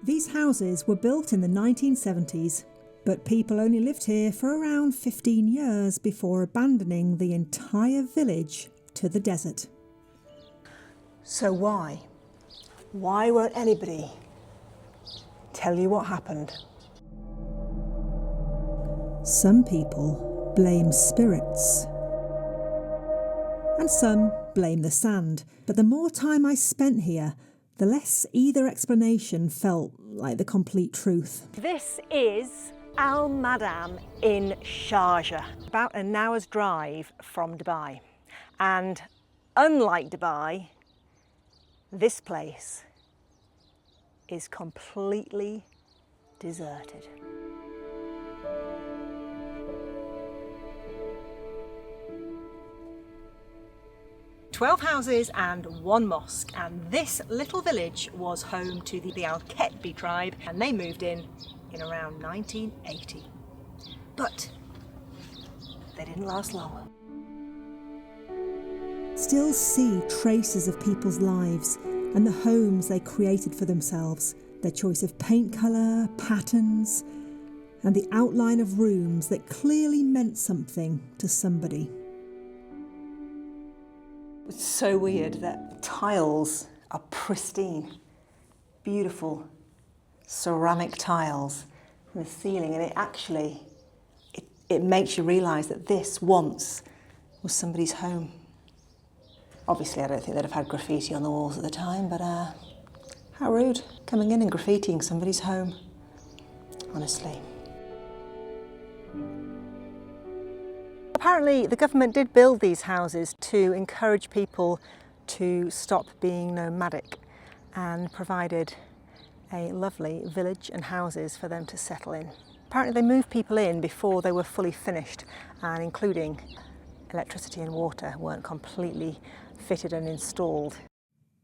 These houses were built in the 1970s, but people only lived here for around 15 years before abandoning the entire village to the desert. So why? Why won't anybody tell you what happened? Some people blame spirits, and some blame the sand. But the more time I spent here, the less either explanation felt like the complete truth. This is Al Madam in Sharjah, about an hour's drive from Dubai. And unlike Dubai, this place is completely deserted. "12 houses and 1 mosque, and this little village was home to the Al-Ketbi tribe, and they moved in around 1980. But they didn't last long. Still see traces of people's lives and the homes they created for themselves, their choice of paint colour, patterns, and the outline of rooms that clearly meant something to somebody. It's so weird that the tiles are pristine, beautiful ceramic tiles from the ceiling, and it makes you realise that this once was somebody's home. Obviously, I don't think they'd have had graffiti on the walls at the time, but how rude, coming in and graffitiing somebody's home, honestly. Apparently, the government did build these houses to encourage people to stop being nomadic, and provided a lovely village and houses for them to settle in. Apparently they moved people in before they were fully finished, and including electricity and water weren't completely fitted and installed.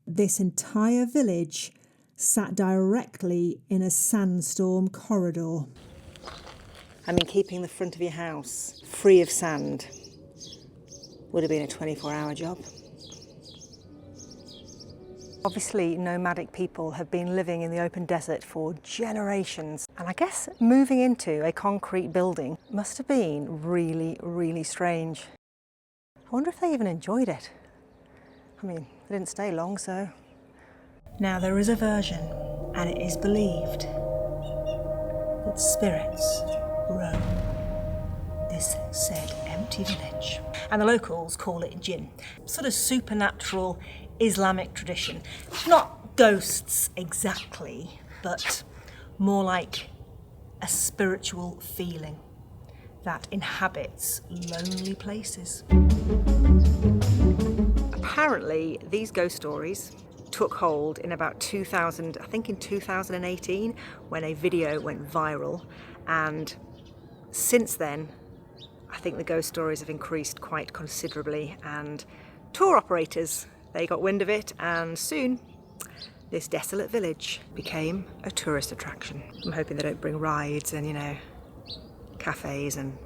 This entire village sat directly in a sandstorm corridor. I mean, keeping the front of your house free of sand would have been a 24-hour job. Obviously, nomadic people have been living in the open desert for generations, and I guess moving into a concrete building must have been really, really strange. I wonder if they even enjoyed it. I mean, they didn't stay long, so. Now, there is a version, and it is believed that spirits roam this said empty village. And the locals call it jinn, sort of supernatural Islamic tradition. Not ghosts exactly, but more like a spiritual feeling that inhabits lonely places. Apparently, these ghost stories took hold in about 2000, I think in 2018, when a video went viral, and since then, I think the ghost stories have increased quite considerably, and tour operators, they got wind of it, and soon this desolate village became a tourist attraction. I'm hoping they don't bring rides and, cafes, and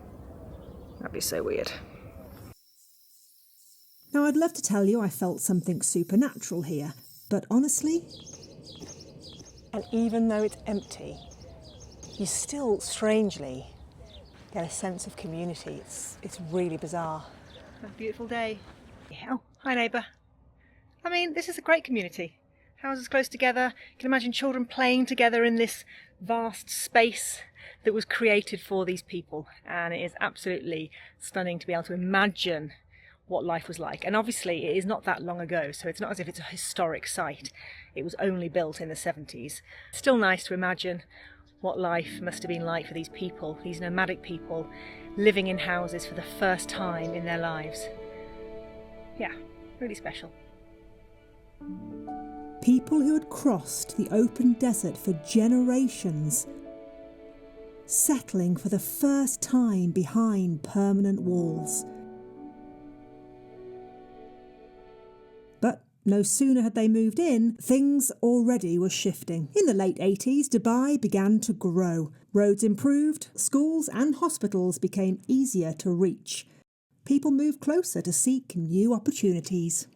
that'd be so weird. Now, I'd love to tell you I felt something supernatural here, but honestly... And even though it's empty, you still strangely get a sense of community. It's really bizarre. A beautiful day. Yeah. Oh, hi neighbour. I mean, this is a great community. Houses close together. You can imagine children playing together in this vast space that was created for these people. And it is absolutely stunning to be able to imagine what life was like. And obviously it is not that long ago, so it's not as if it's a historic site. It was only built in the 70s. Still nice to imagine what life must have been like for these people, these nomadic people, living in houses for the first time in their lives. Yeah, really special. People who had crossed the open desert for generations, settling for the first time behind permanent walls. But no sooner had they moved in, things already were shifting. In the late 80s, Dubai began to grow. Roads improved, schools and hospitals became easier to reach. People moved closer to seek new opportunities.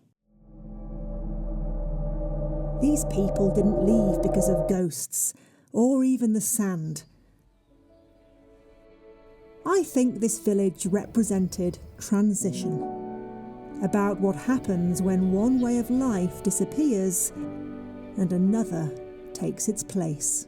These people didn't leave because of ghosts. or even the sand. I think this village represented transition, about what happens when one way of life disappears and another takes its place.